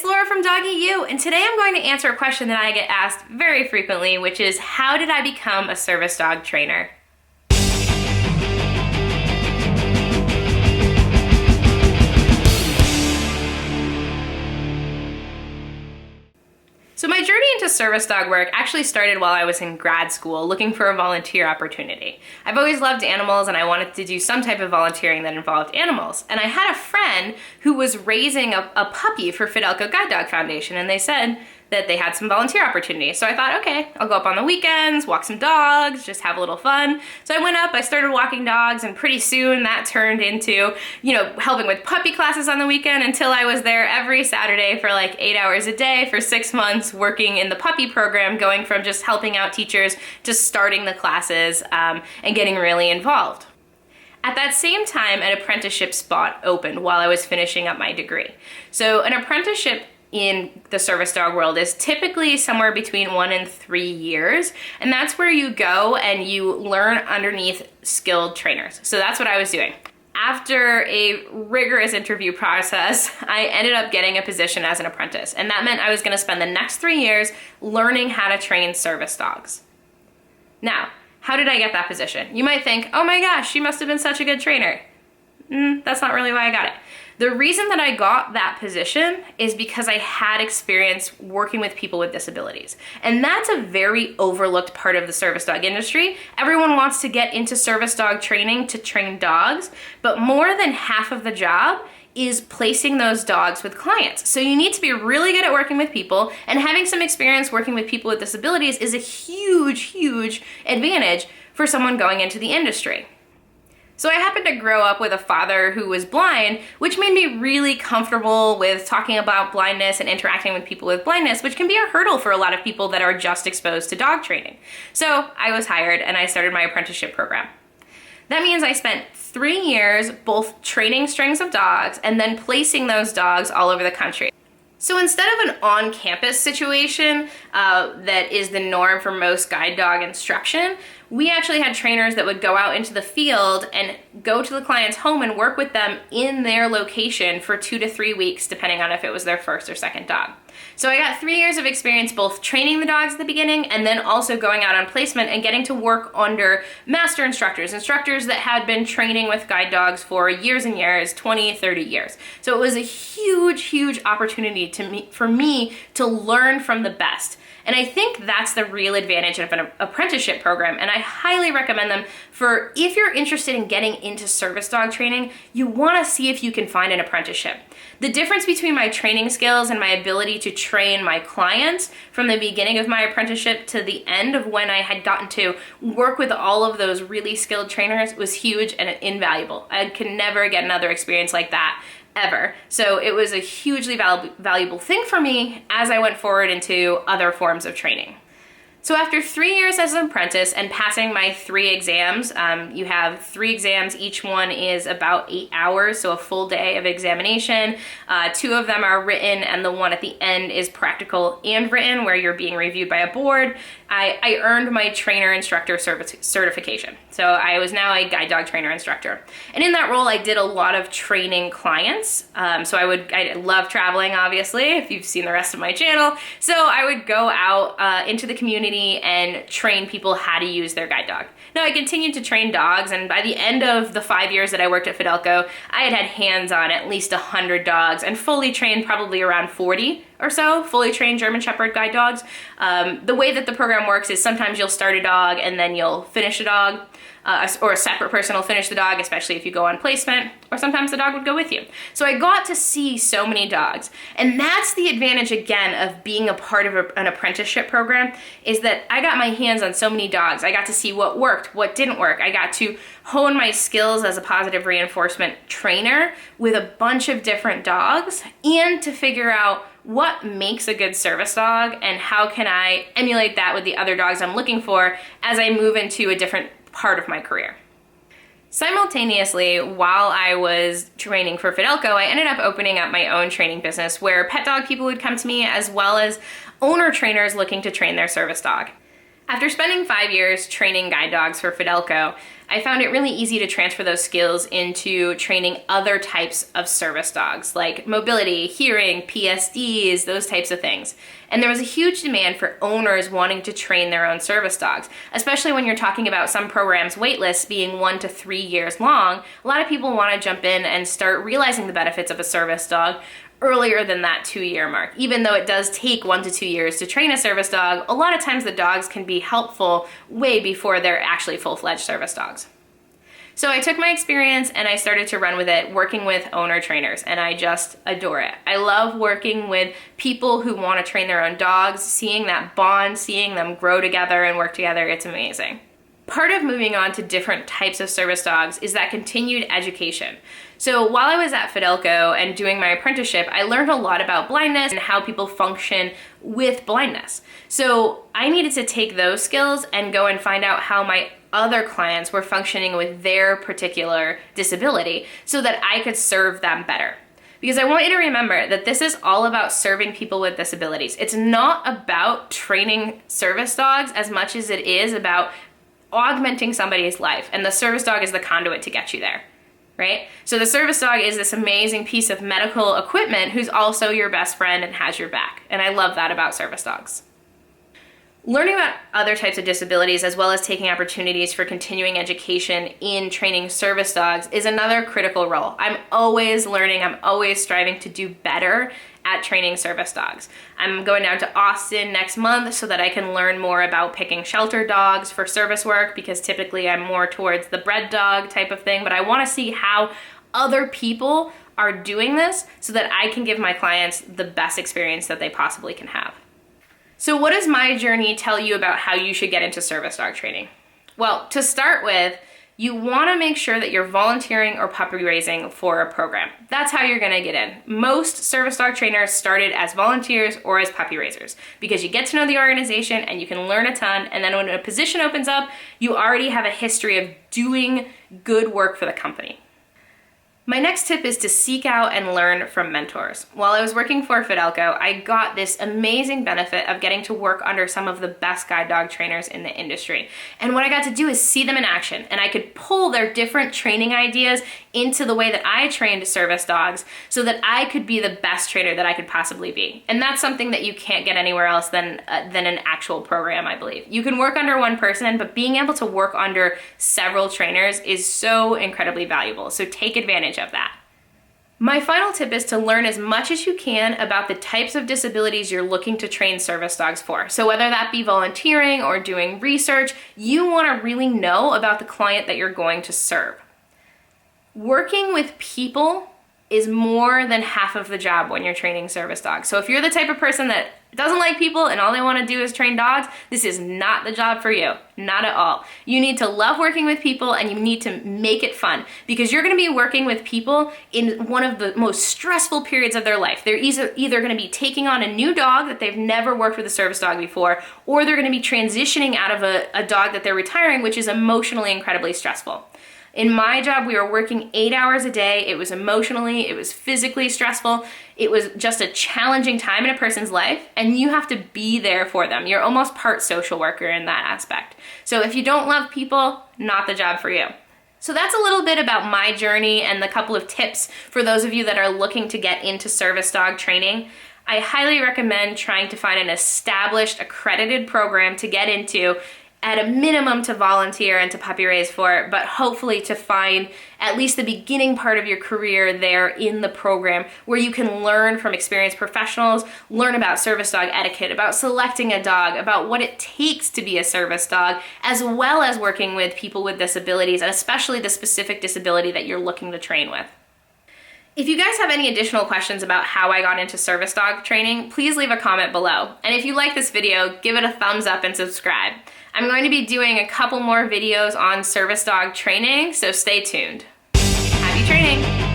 it's Laura from Doggy U, and today I'm going to answer a question that I get asked very frequently, which is, how did I become a service dog trainer? So my journey into service dog work actually started while I was in grad school looking for a volunteer opportunity. I've always loved animals and I wanted to do some type of volunteering that involved animals. And I had a friend who was raising a puppy for Fidelco Guide Dog Foundation, and they said that they had some volunteer opportunities. So I thought, okay, I'll go up on the weekends, walk some dogs, just have a little fun. So I went up, I started walking dogs, and pretty soon that turned into, helping with puppy classes on the weekend until I was there every Saturday for like 8 hours a day for 6 months working in the puppy program, going from just helping out teachers to starting the classes and getting really involved. At that same time, an apprenticeship spot opened while I was finishing up my degree. So an apprenticeship in the service dog world is typically somewhere between 1 and 3 years, and that's where you go and you learn underneath skilled trainers. So that's what I was doing. After a rigorous interview process, I ended up getting a position as an apprentice, and that meant I was going to spend the next 3 years learning how to train service dogs. Now, how did I get that position? You might think, oh my gosh, she must have been such a good trainer. That's not really why I got it. The reason that I got that position is because I had experience working with people with disabilities. And that's a very overlooked part of the service dog industry. Everyone wants to get into service dog training to train dogs, but more than half of the job is placing those dogs with clients. So you need to be really good at working with people, and having some experience working with people with disabilities is a huge, huge advantage for someone going into the industry. So I happened to grow up with a father who was blind, which made me really comfortable with talking about blindness and interacting with people with blindness, which can be a hurdle for a lot of people that are just exposed to dog training. So I was hired and I started my apprenticeship program. That means I spent 3 years both training strings of dogs and then placing those dogs all over the country. So instead of an on-campus situation that is the norm for most guide dog instruction, we actually had trainers that would go out into the field and go to the client's home and work with them in their location for 2 to 3 weeks, depending on if it was their first or second dog. So I got 3 years of experience both training the dogs at the beginning and then also going out on placement and getting to work under master instructors that had been training with guide dogs for years and years, 20, 30 years. So it was a huge, huge opportunity for me to learn from the best. And I think that's the real advantage of an apprenticeship program, and I highly recommend them for if you're interested in getting into service dog training, you want to see if you can find an apprenticeship. The difference between my training skills and my ability to train my clients from the beginning of my apprenticeship to the end of when I had gotten to work with all of those really skilled trainers was huge and invaluable. I could never get another experience like that ever. So it was a hugely valuable thing for me as I went forward into other forms of training. So after 3 years as an apprentice and passing my 3 exams, you have 3 exams, each one is about 8 hours, so a full day of examination. 2 of them are written and the one at the end is practical and written, where you're being reviewed by a board. I earned my trainer instructor certification. So I was now a guide dog trainer instructor. And in that role, I did a lot of training clients. So I love traveling, obviously, if you've seen the rest of my channel. So I would go out into the community and train people how to use their guide dog. Now, I continued to train dogs, and by the end of the 5 years that I worked at Fidelco, I had hands on at least 100 dogs and fully trained probably around 40 or so, fully trained German Shepherd guide dogs. The way that the program works is sometimes you'll start a dog and then you'll finish a dog, or a separate person will finish the dog, especially if you go on placement, or sometimes the dog would go with you. So I got to see so many dogs, and that's the advantage again of being a part of an apprenticeship program, is that I got my hands on so many dogs. I got to see what worked, what didn't work. I got to hone my skills as a positive reinforcement trainer with a bunch of different dogs, and to figure out what makes a good service dog and how can I emulate that with the other dogs I'm looking for as I move into a different part of my career. Simultaneously, while I was training for Fidelco, I ended up opening up my own training business where pet dog people would come to me, as well as owner trainers looking to train their service dog. After spending 5 years training guide dogs for Fidelco, I found it really easy to transfer those skills into training other types of service dogs, like mobility, hearing, PSDs, those types of things. And there was a huge demand for owners wanting to train their own service dogs, especially when you're talking about some programs' wait lists being 1 to 3 years long. A lot of people want to jump in and start realizing the benefits of a service dog earlier than that 2-year mark. Even though it does take 1 to 2 years to train a service dog, a lot of times the dogs can be helpful way before they're actually full-fledged service dogs. So I took my experience and I started to run with it, working with owner trainers, and I just adore it. I love working with people who want to train their own dogs, seeing that bond, seeing them grow together and work together. It's amazing. Part of moving on to different types of service dogs is that continued education. So while I was at Fidelco and doing my apprenticeship, I learned a lot about blindness and how people function with blindness. So I needed to take those skills and go and find out how my other clients were functioning with their particular disability so that I could serve them better. Because I want you to remember that this is all about serving people with disabilities. It's not about training service dogs as much as it is about augmenting somebody's life, and the service dog is the conduit to get you there, right? So the service dog is this amazing piece of medical equipment who's also your best friend and has your back, and I love that about service dogs. Learning about other types of disabilities as well as taking opportunities for continuing education in training service dogs is another critical role. I'm always learning, I'm always striving to do better at training service dogs. I'm going down to Austin next month so that I can learn more about picking shelter dogs for service work, because typically I'm more towards the bred dog type of thing, but I want to see how other people are doing this so that I can give my clients the best experience that they possibly can have. So what does my journey tell you about how you should get into service dog training? Well, to start with, you want to make sure that you're volunteering or puppy raising for a program. That's how you're going to get in. Most service dog trainers started as volunteers or as puppy raisers because you get to know the organization and you can learn a ton, and then when a position opens up, you already have a history of doing good work for the company. My next tip is to seek out and learn from mentors. While I was working for Fidelco, I got this amazing benefit of getting to work under some of the best guide dog trainers in the industry. And what I got to do is see them in action, and I could pull their different training ideas into the way that I trained service dogs so that I could be the best trainer that I could possibly be. And that's something that you can't get anywhere else than an actual program, I believe. You can work under one person, but being able to work under several trainers is so incredibly valuable. So take advantage of that. My final tip is to learn as much as you can about the types of disabilities you're looking to train service dogs for. So whether that be volunteering or doing research, you want to really know about the client that you're going to serve. Working with people is more than half of the job when you're training service dogs. So if you're the type of person that doesn't like people and all they want to do is train dogs, this is not the job for you. Not at all. You need to love working with people, and you need to make it fun, because you're going to be working with people in one of the most stressful periods of their life. They're either going to be taking on a new dog that they've never worked with a service dog before, or they're going to be transitioning out of a dog that they're retiring, which is emotionally incredibly stressful. In my job, we were working 8 hours a day. It was emotionally, it was physically stressful. It was just a challenging time in a person's life, and you have to be there for them. You're almost part social worker in that aspect. So if you don't love people, not the job for you. So that's a little bit about my journey and the couple of tips for those of you that are looking to get into service dog training. I highly recommend trying to find an established, accredited program to get into, at a minimum to volunteer and to puppy raise for, but hopefully to find at least the beginning part of your career there in the program where you can learn from experienced professionals, learn about service dog etiquette, about selecting a dog, about what it takes to be a service dog, as well as working with people with disabilities, and especially the specific disability that you're looking to train with. If you guys have any additional questions about how I got into service dog training, please leave a comment below. And if you like this video, give it a thumbs up and subscribe. I'm going to be doing a couple more videos on service dog training, so stay tuned. Happy training!